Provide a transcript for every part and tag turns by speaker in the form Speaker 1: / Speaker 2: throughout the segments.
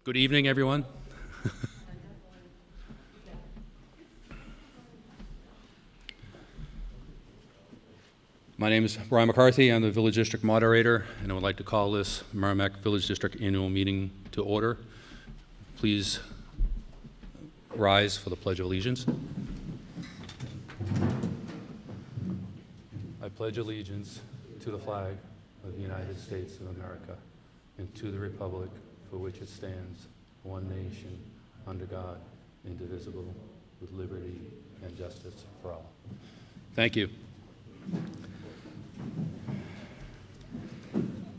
Speaker 1: Good evening, everyone. My name is Brian McCarthy. I'm the Village District Moderator, and I would like to call this Merrimack Village District Annual Meeting to order. Please rise for the Pledge of Allegiance. I pledge allegiance to the flag of the United States of America and to the republic for which it stands, one nation, under God, indivisible, with liberty and justice for all. Thank you.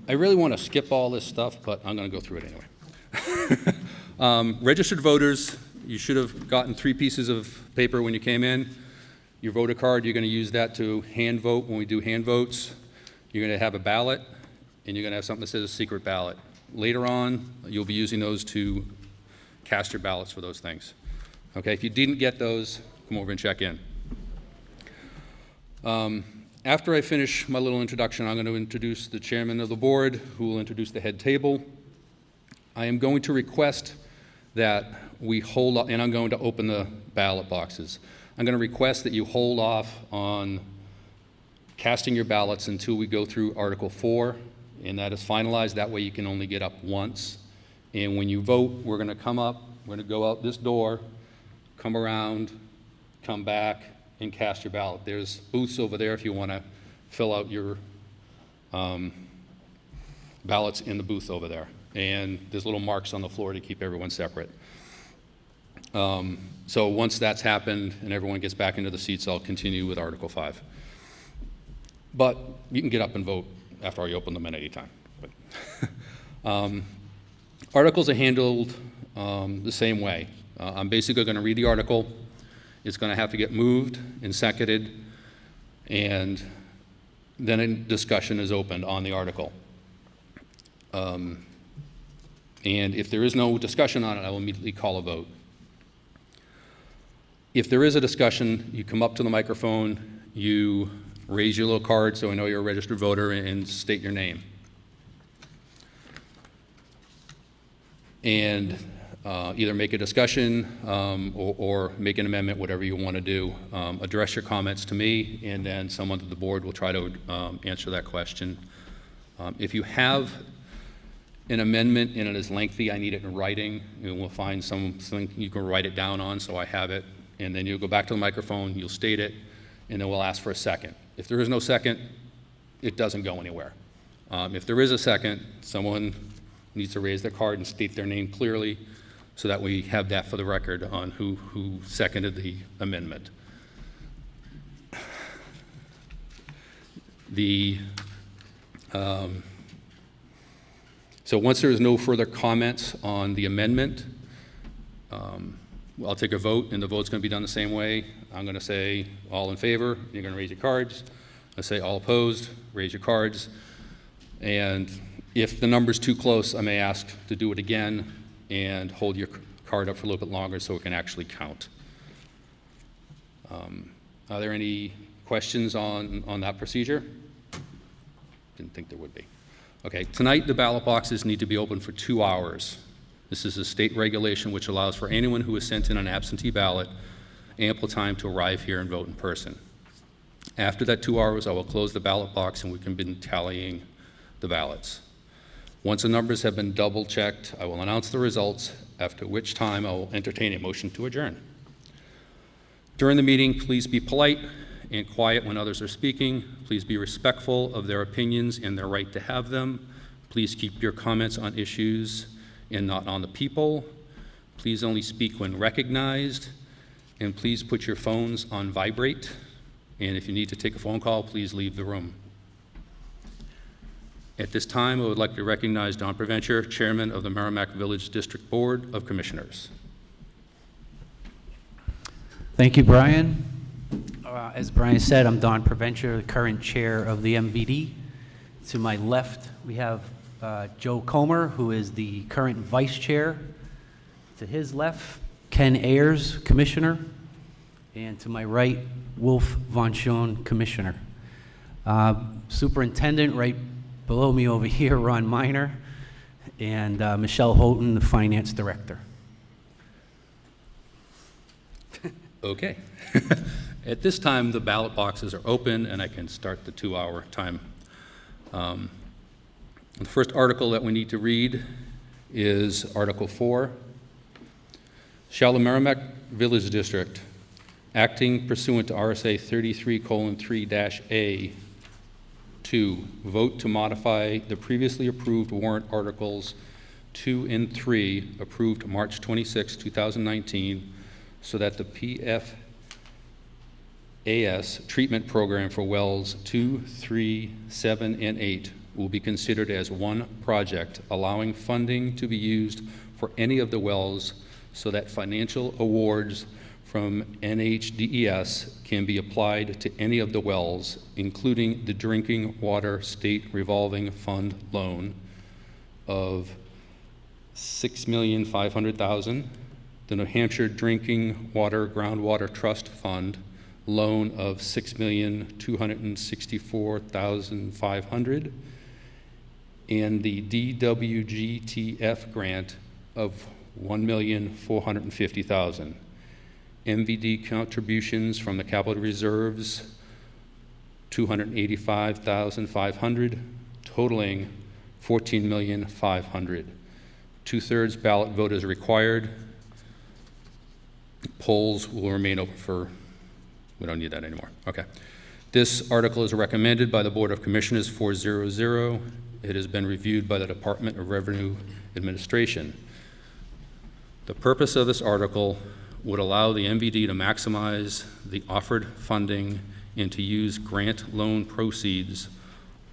Speaker 1: I really want to skip all this stuff, but I'm going to go through it anyway. Registered voters, you should have gotten 3 pieces of paper when you came in. Your voter card, you're going to use that to hand vote when we do hand votes. You're going to have a ballot, and you're going to have something that says a secret ballot. Later on, you'll be using those to cast your ballots for those things. Okay, if you didn't get those, come over and check in. After I finish my little introduction, I'm going to introduce the chairman of the board, who will introduce the head table. I am going to request that we hold up, and I'm going to open the ballot boxes. I'm going to request that you hold off on casting your ballots until we go through Article 4, and that is finalized. That way you can only get up once. And when you vote, we're going to come up, we're going to go out this door, come around, come back, and cast your ballot. There's booths over there if you want to fill out your ballots in the booth over there. And there's little marks on the floor to keep everyone separate. So once that's happened and everyone gets back into the seats, I'll continue with Article 5. But you can get up and vote after I open them at any time. Articles are handled the same way. I'm basically going to read the article. It's going to have to get moved and seconded, and then a discussion is opened on the article. And if there is no discussion on it, I will immediately call a vote. If there is a discussion, you come up to the microphone, you raise your little card so I know you're a registered voter, and state your name. And either make a discussion or make an amendment, whatever you want to do. Address your comments to me, and then someone to the board will try to answer that question. If you have an amendment and it is lengthy, I need it in writing, and we'll find something you can write it down on so I have it, and then you'll go back to the microphone, you'll state it, and then we'll ask for a second. If there is no second, it doesn't go anywhere. If there is a second, someone needs to raise their card and state their name clearly so that we have that for the record on who seconded the amendment. So once there is no further comments on the amendment, I'll take a vote, and the vote's going to be done the same way. I'm going to say all in favor, you're going to raise your cards. I say all opposed, raise your cards. And if the number's too close, I may ask to do it again and hold your card up for a little bit longer so it can actually count. Are there any questions on that procedure? Didn't think there would be. Okay, tonight the ballot boxes need to be open for 2 hours. This is a state regulation which allows for anyone who has sent in an absentee ballot ample time to arrive here and vote in person. After that 2 hours, I will close the ballot box and we can begin tallying the ballots. Once the numbers have been double checked, I will announce the results, after which time I will entertain a motion to adjourn. During the meeting, please be polite and quiet when others are speaking. Please be respectful of their opinions and their right to have them. Please keep your comments on issues and not on the people. Please only speak when recognized, and please put your phones on vibrate. And if you need to take a phone call, please leave the room. At this time, I would like to recognize Don Provencher, Chairman of the Merrimack Village District Board of Commissioners.
Speaker 2: Thank you, Brian. As Brian said, I'm Don Provencher, the current chair of the MVD. To my left, we have Joe Comer, who is the current vice chair. To his left, Ken Ayers, commissioner. And to my right, Wolf Von Schoen, commissioner. Superintendent, right below me over here, Ron Miner, and Michelle Houghton, the Finance Director.
Speaker 1: Okay. At this time, the ballot boxes are open, and I can start the 2-hour time. The first article that we need to read is Article 4. Shall the Merrimack Village District, acting pursuant to RSA 33:3-A, 2, vote to modify the previously approved warrant articles 2 and 3, approved March 26, 2019, so that the PFAS treatment program for wells 2, 3, 7, and 8 will be considered as one project, allowing funding to be used for any of the wells so that financial awards from NHDES can be applied to any of the wells, including the Drinking Water State Revolving Fund loan of $6,500,000, the New Hampshire Drinking Water Groundwater Trust Fund loan of $6,264,500, and the DWGTF grant of $1,450,000. MVD contributions from the capital reserves, $285,500, totaling $14,500,000. 2/3 ballot vote is required. Polls will remain open for, we don't need that anymore. Okay. This article is recommended by the Board of Commissioners 4-0-0. It has been reviewed by the Department of Revenue Administration. The purpose of this article would allow the MVD to maximize the offered funding and to use grant loan proceeds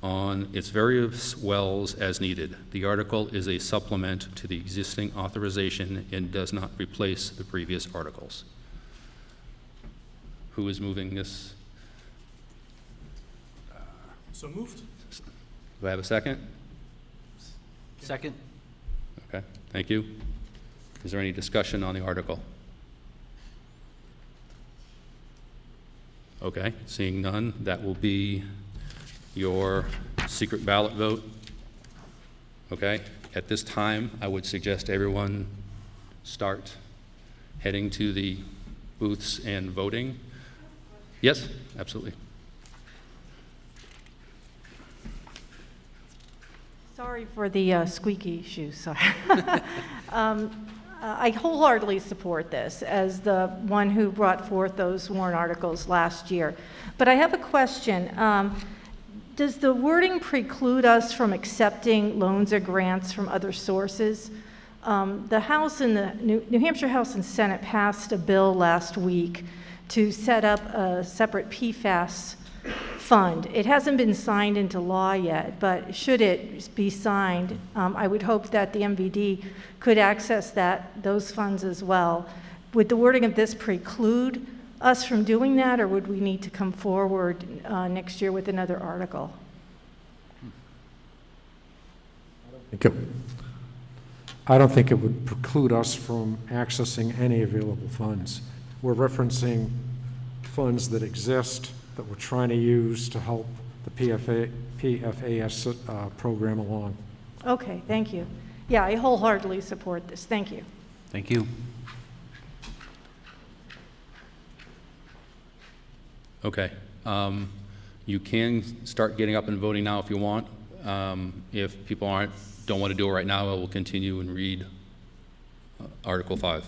Speaker 1: on its various wells as needed. The article is a supplement to the existing authorization and does not replace the previous articles. Who is moving this?
Speaker 3: So moved.
Speaker 1: Do I have a second?
Speaker 2: Second?
Speaker 1: Okay, thank you. Is there any discussion on the article? Okay, seeing none, that will be your secret ballot vote. Okay, at this time, I would suggest everyone start heading to the booths and voting. Yes, absolutely.
Speaker 4: Sorry for the squeaky shoes. Sorry. I wholeheartedly support this as the one who brought forth those warrant articles last year. But I have a question. Does the wording preclude us from accepting loans or grants from other sources? The House and the New Hampshire House and Senate passed a bill last week to set up a separate PFAS fund. It hasn't been signed into law yet, but should it be signed, I would hope that the MVD could access those funds as well. Would the wording of this preclude us from doing that, or would we need to come forward next year with another article?
Speaker 5: I don't think it would preclude us from accessing any available funds. We're referencing funds that exist that we're trying to use to help the PFAS program along.
Speaker 4: Okay, thank you. Yeah, I wholeheartedly support this. Thank you.
Speaker 2: Thank you.
Speaker 1: Okay. You can start getting up and voting now if you want. If people don't want to do it right now, I will continue and read Article 5.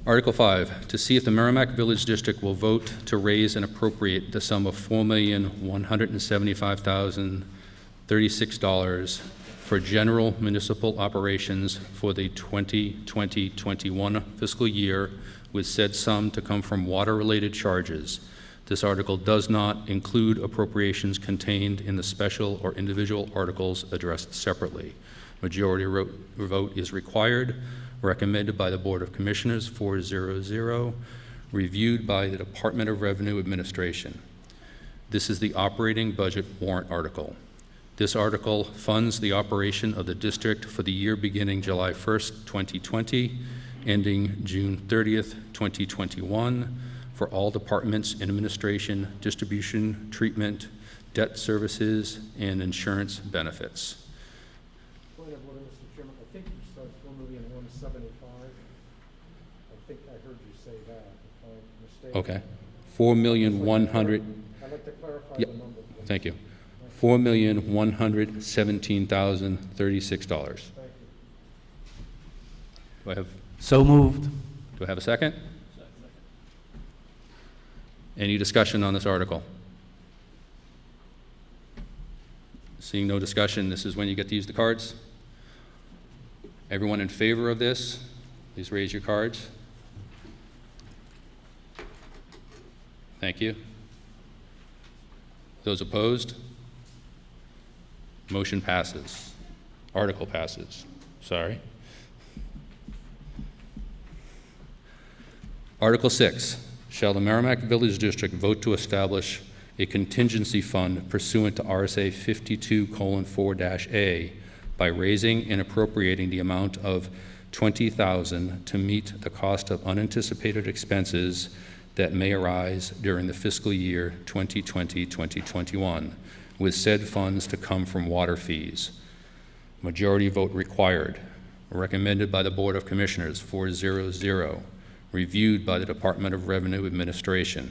Speaker 1: Article 5, to see if the Merrimack Village District will vote to raise and appropriate the sum of $4,175,036 for general municipal operations for the 2020-21 fiscal year, with said sum to come from water-related charges. This article does not include appropriations contained in the special or individual articles addressed separately. Majority vote is required. Recommended by the Board of Commissioners 4-0-0, reviewed by the Department of Revenue Administration. This is the operating budget warrant article. This article funds the operation of the district for the year beginning July 1st, 2020, ending June 30th, 2021, for all departments in administration, distribution, treatment, debt services and insurance benefits.
Speaker 5: Point of order, Mr. Chairman, I think you said 4,175,000. I think I heard you say that, if I'm mistaken.
Speaker 1: Okay. 4,100,000.
Speaker 5: I'd like to clarify
Speaker 1: Yep.
Speaker 5: the number, please.
Speaker 1: Thank you. $4,117,036.
Speaker 5: Thank you.
Speaker 2: So moved.
Speaker 1: Do I have a second? Any discussion on this article? Seeing no discussion, this is when you get to use the cards. Everyone in favor of this, please raise your cards. Thank you. Those opposed? Motion passes. Article passes. Sorry. Article 6, shall the Merrimack Village District vote to establish a contingency fund pursuant to RSA 52:4-A by raising and appropriating the amount of $20,000 to meet the cost of unanticipated expenses that may arise during the fiscal year 2020-2021, with said funds to come from water fees. Majority vote required. Recommended by the Board of Commissioners, 4-0-0. Reviewed by the Department of Revenue Administration.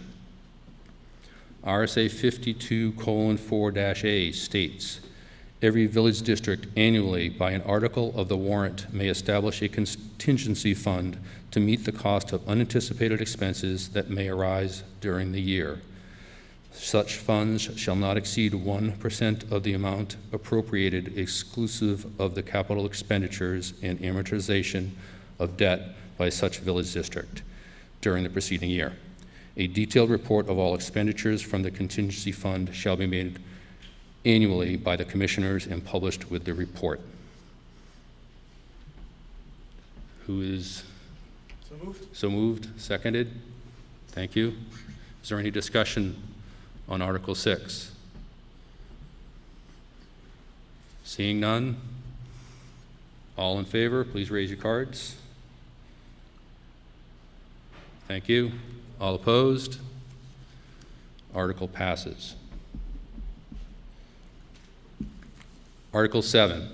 Speaker 1: RSA 52:4-A states, every village district annually by an article of the warrant may establish a contingency fund to meet the cost of unanticipated expenses that may arise during the year. Such funds shall not exceed 1% of the amount appropriated exclusive of the capital expenditures and amortization of debt by such village district during the preceding year. A detailed report of all expenditures from the contingency fund shall be made annually by the commissioners and published with the report. Who is?
Speaker 3: So moved.
Speaker 1: So moved, seconded. Thank you. Is there any discussion on Article 6? Seeing none, all in favor, please raise your cards. Thank you. All opposed? Article passes. Article 7.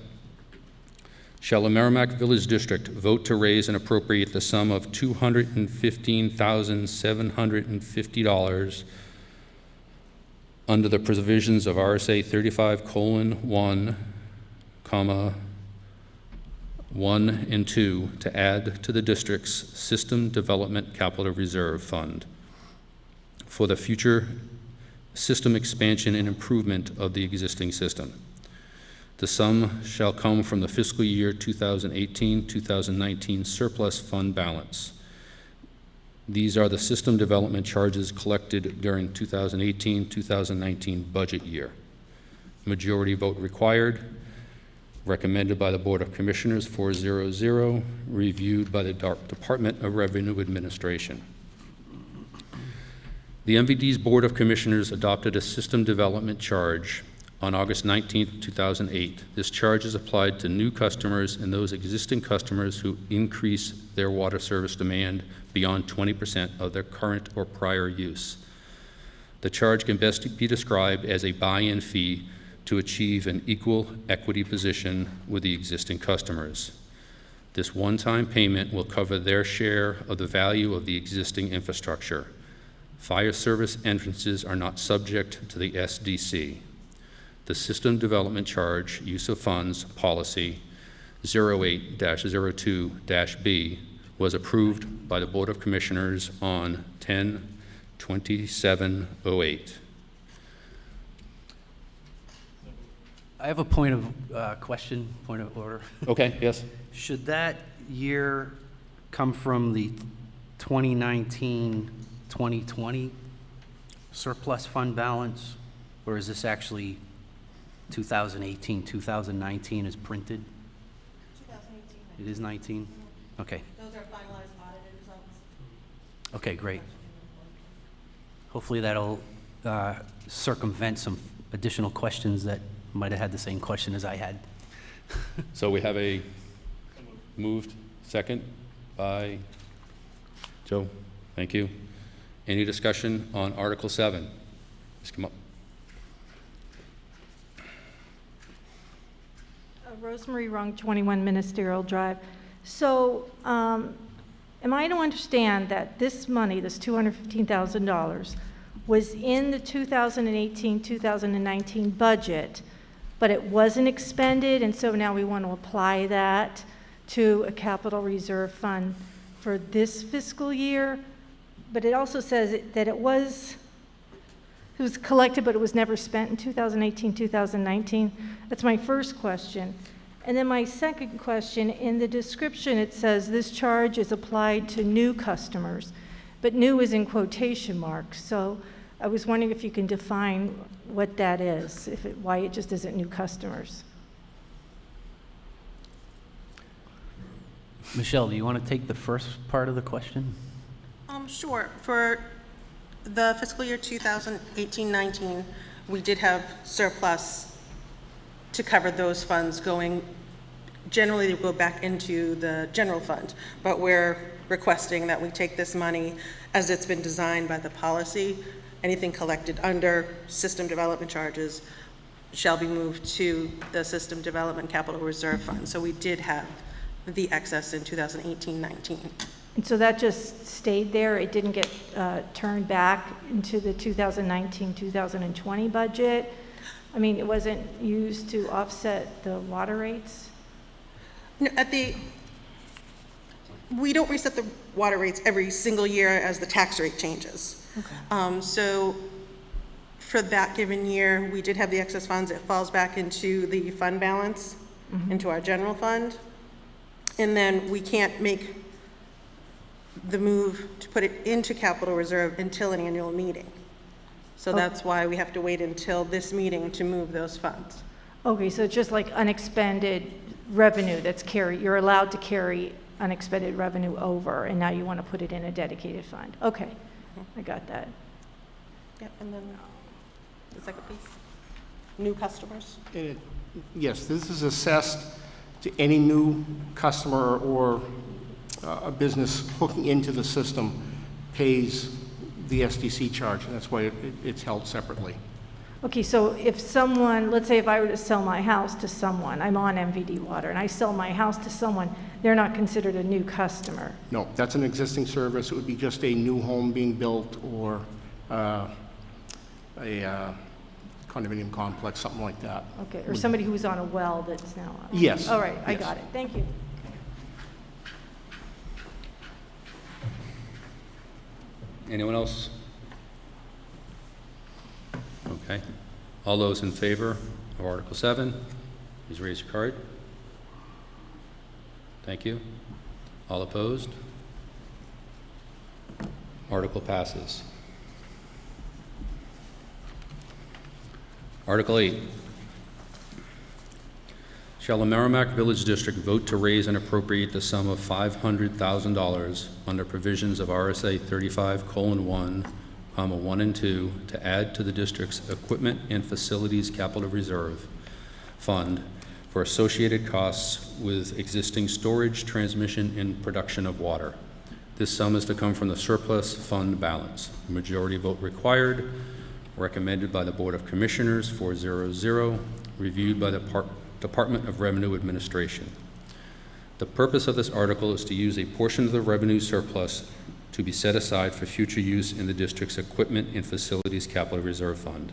Speaker 1: Shall the Merrimack Village District vote to raise and appropriate the sum of $215,750 under the provisions of RSA 35:1, 1 and 2 to add to the district's System Development Capital Reserve Fund for the future system expansion and improvement of the existing system. The sum shall come from the fiscal year 2018-2019 surplus fund balance. These are the system development charges collected during 2018-2019 budget year. Majority vote required. Recommended by the Board of Commissioners, 4-0-0, reviewed by the Department of Revenue Administration. The MVD's Board of Commissioners adopted a system development charge on August 19, 2008. This charge is applied to new customers and those existing customers who increase their water service demand beyond 20% of their current or prior use. The charge can best be described as a buy-in fee to achieve an equal equity position with the existing customers. This one-time payment will cover their share of the value of the existing infrastructure. Fire service entrances are not subject to the SDC. The System Development Charge Use of Funds Policy 08-02-B was approved by the Board of Commissioners on 10/27/08.
Speaker 2: I have a point of question, point of order.
Speaker 1: Okay, yes.
Speaker 2: Should that year come from the 2019-2020 surplus fund balance? Or is this actually 2018-2019 is printed?
Speaker 6: 2018.
Speaker 2: It is 19? Okay.
Speaker 6: Those are finalized audited results.
Speaker 2: Okay, great. Hopefully that'll circumvent some additional questions that might have had the same question as I had.
Speaker 1: So we have a moved second by Joe. Thank you. Any discussion on Article 7? Please come up.
Speaker 4: Rosemary Rung, 21 Ministerial Drive. So, am I to understand that this money, this $215,000, was in the 2018-2019 budget, but it wasn't expended, and so now we want to apply that to a capital reserve fund for this fiscal year? But it also says that it was collected, but it was never spent in 2018, 2019. That's my first question. And then my second question, in the description, it says this charge is applied to new customers, but new is in quotation marks. So I was wondering if you can define what that is, why it just isn't new customers.
Speaker 2: Michelle, do you want to take the first part of the question?
Speaker 6: Sure. For the fiscal year 2018-19, we did have surplus to cover those funds going, generally they go back into the general fund, but we're requesting that we take this money as it's been designed by the policy. Anything collected under system development charges shall be moved to the System Development Capital Reserve Fund. So we did have the excess in 2018-19.
Speaker 4: And so that just stayed there? It didn't get turned back into the 2019-2020 budget? I mean, it wasn't used to offset the water rates?
Speaker 6: No, we don't reset the water rates every single year as the tax rate changes.
Speaker 4: Okay.
Speaker 6: So for that given year, we did have the excess funds. It falls back into the fund balance, into our general fund. And then we can't make the move to put it into capital reserve until an annual meeting. So that's why we have to wait until this meeting to move those funds.
Speaker 4: Okay, so it's just like unexpended revenue that's you're allowed to carry unexpended revenue over, and now you want to put it in a dedicated fund. Okay, I got that.
Speaker 6: Yep, and then the second piece, new customers.
Speaker 3: Yes, this is assessed to any new customer or a business hooking into the system pays the SDC charge, and that's why it's held separately.
Speaker 4: Okay, so if someone, let's say if I were to sell my house to someone, I'm on MVD Water, and I sell my house to someone, they're not considered a new customer.
Speaker 3: No, that's an existing service. It would be just a new home being built or a condominium complex, something like that.
Speaker 4: Okay, or somebody who's on a well that's now on.
Speaker 3: Yes.
Speaker 4: All right, I
Speaker 3: Yes.
Speaker 4: got it. Thank you.
Speaker 1: Anyone else? Okay. All those in favor of Article 7, please raise your card. Thank you. All opposed? Article passes. Article 8. Shall the Merrimack Village District vote to raise and appropriate the sum of $500,000 under provisions of RSA 35:1, 1 and 2 to add to the district's Equipment and Facilities Capital Reserve Fund for associated costs with existing storage, transmission, and production of water. This sum is to come from the surplus fund balance. Majority vote required, recommended by the Board of Commissioners 400, reviewed by the Department of Revenue Administration. The purpose of this article is to use a portion of the revenue surplus to be set aside for future use in the district's Equipment and Facilities Capital Reserve Fund.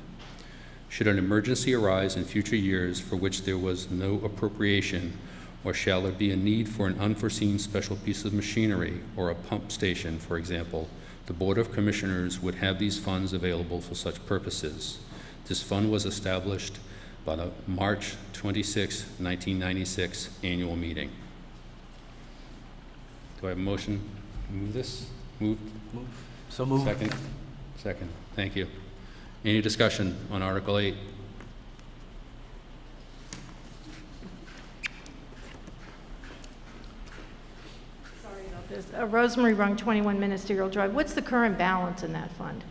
Speaker 1: Should an emergency arise in future years for which there was no appropriation, or shall there be a need for an unforeseen special piece of machinery or a pump station, for example, the Board of Commissioners would have these funds available for such purposes. This fund was established by the March 26, 1996 annual meeting. Do I have a motion to move this? Moved?
Speaker 2: So moved.
Speaker 1: Second? Second. Thank you. Any discussion on Article 8?
Speaker 4: Sorry about this. Rosemary Rung, 21 Ministerial Drive. What's the current balance in that fund?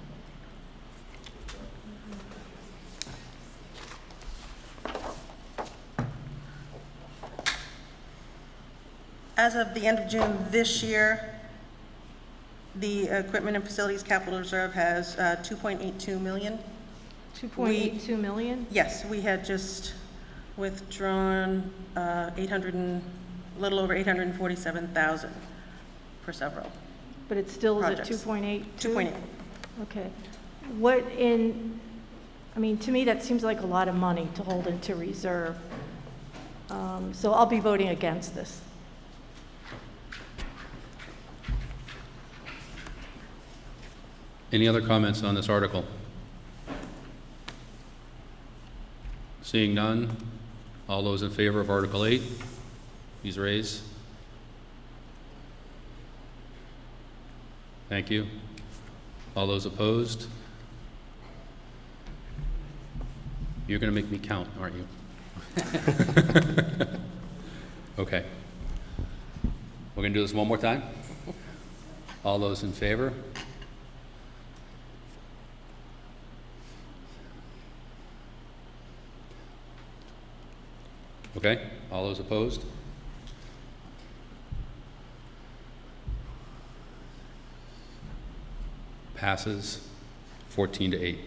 Speaker 6: As of the end of June this year, the Equipment and Facilities Capital Reserve has $2.82 million.
Speaker 4: 2.82 million?
Speaker 6: Yes, we had just withdrawn a little over 847,000 for several.
Speaker 4: But it still is at
Speaker 6: Projects.
Speaker 4: 2.8?
Speaker 6: 2.8.
Speaker 4: Okay. I mean, to me, that seems like a lot of money to hold into reserve. So I'll be voting against this.
Speaker 1: Any other comments on this article? Seeing none, all those in favor of Article 8, please raise. Thank you. All those opposed? You're going to make me count, aren't you? Okay. We're going to do this one more time. All those in favor? Okay. All those opposed? Passes 14-8.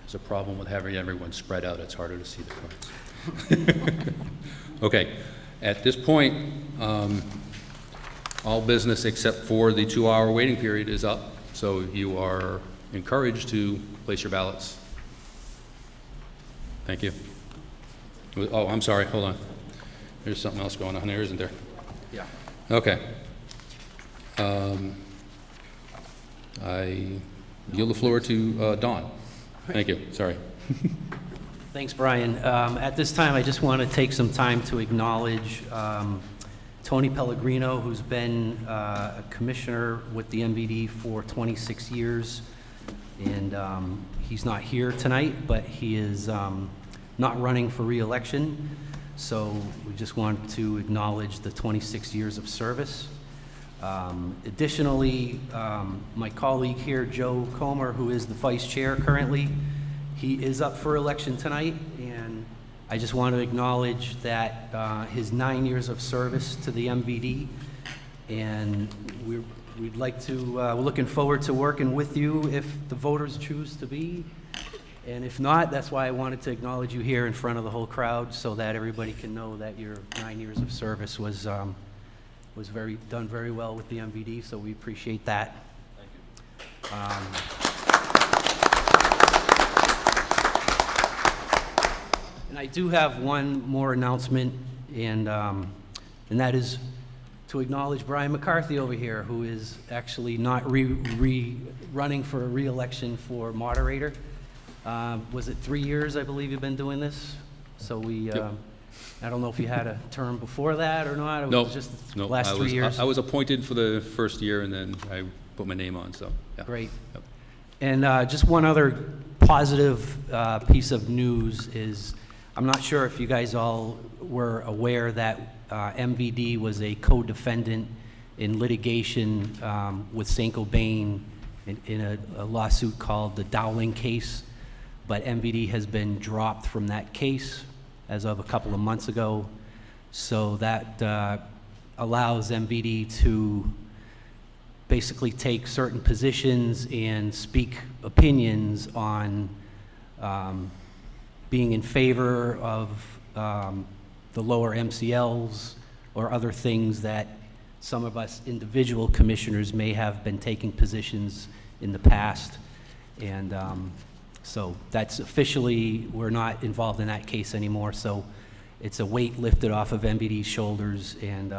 Speaker 1: There's a problem with having everyone spread out. It's harder to see the cards. Okay. At this point, all business except for the 2-hour waiting period is up, so you are encouraged to place your ballots. Thank you. Oh, I'm sorry. Hold on. There's something else going on there, isn't there?
Speaker 2: Yeah.
Speaker 1: Okay. I yield the floor to Dawn. Thank you. Sorry.
Speaker 2: Thanks, Brian. At this time, I just want to take some time to acknowledge Tony Pellegrino, who's been a commissioner with the MVD for 26 years. And he's not here tonight, but he is not running for re-election. So we just want to acknowledge the 26 years of service. Additionally, my colleague here, Joe Comer, who is the vice chair currently, he is up for election tonight, and I just want to acknowledge that his 9 years of service to the MVD, and we'd like to, we're looking forward to working with you if the voters choose to be, and if not, that's why I wanted to acknowledge you here in front of the whole crowd so that everybody can know that your 9 years of service was done very well with the MVD, so we appreciate that. Thank you. And I do have one more announcement, and that is to acknowledge Brian McCarthy over here, who is actually not running for a re-election for moderator. Was it 3 years, I believe, you've been doing this? So we,
Speaker 1: Yep.
Speaker 2: I don't know if you had a term before that or not. It
Speaker 1: No,
Speaker 2: was just the
Speaker 1: no.
Speaker 2: last 3 years.
Speaker 1: I was appointed for the first year, and then I put my name on. So yeah.
Speaker 2: Great.
Speaker 1: Yep.
Speaker 2: And just one other positive piece of news is, I'm not sure if you guys all were aware that MVD was a co-defendant in litigation with St. Gobain in a lawsuit called the Dowling case, but MVD has been dropped from that case as of a couple of months ago. So that allows MVD to basically take certain positions and speak opinions on being in favor of the lower MCLs or other things that some of us individual commissioners may have been taking positions in the past. And so that's officially, we're not involved in that case anymore. So it's a weight lifted off of MVD's shoulders, and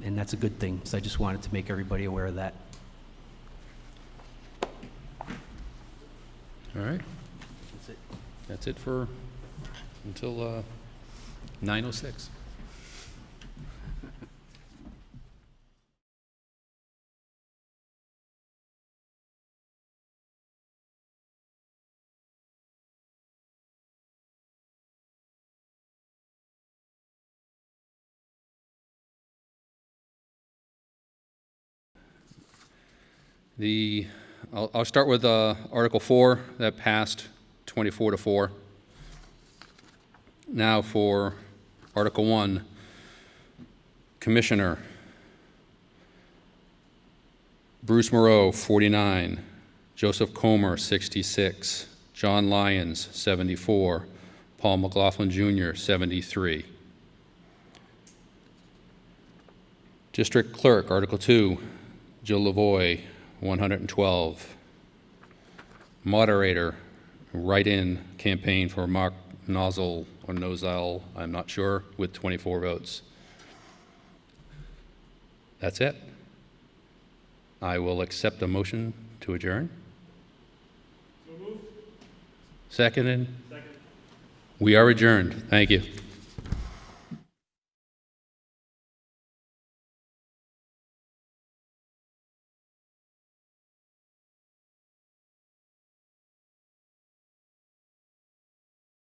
Speaker 2: that's a good thing. So I just wanted to make everybody aware of that.
Speaker 1: All right.
Speaker 2: That's it.
Speaker 1: That's it for until 9:06. I'll start with Article 4 that passed 24-4. Now for Article 1, Commissioner. Bruce Moreau, 49. Joseph Comer, 66. John Lyons, 74. Paul McLaughlin Jr., 73. District Clerk, Article 2, Jill Lavoy, 112. Moderator, write-in campaign for Mark Nozzle or Nozell, I'm not sure, with 24 votes. That's it. I will accept a motion to adjourn. So moved. Seconded? Second. We are adjourned. Thank you.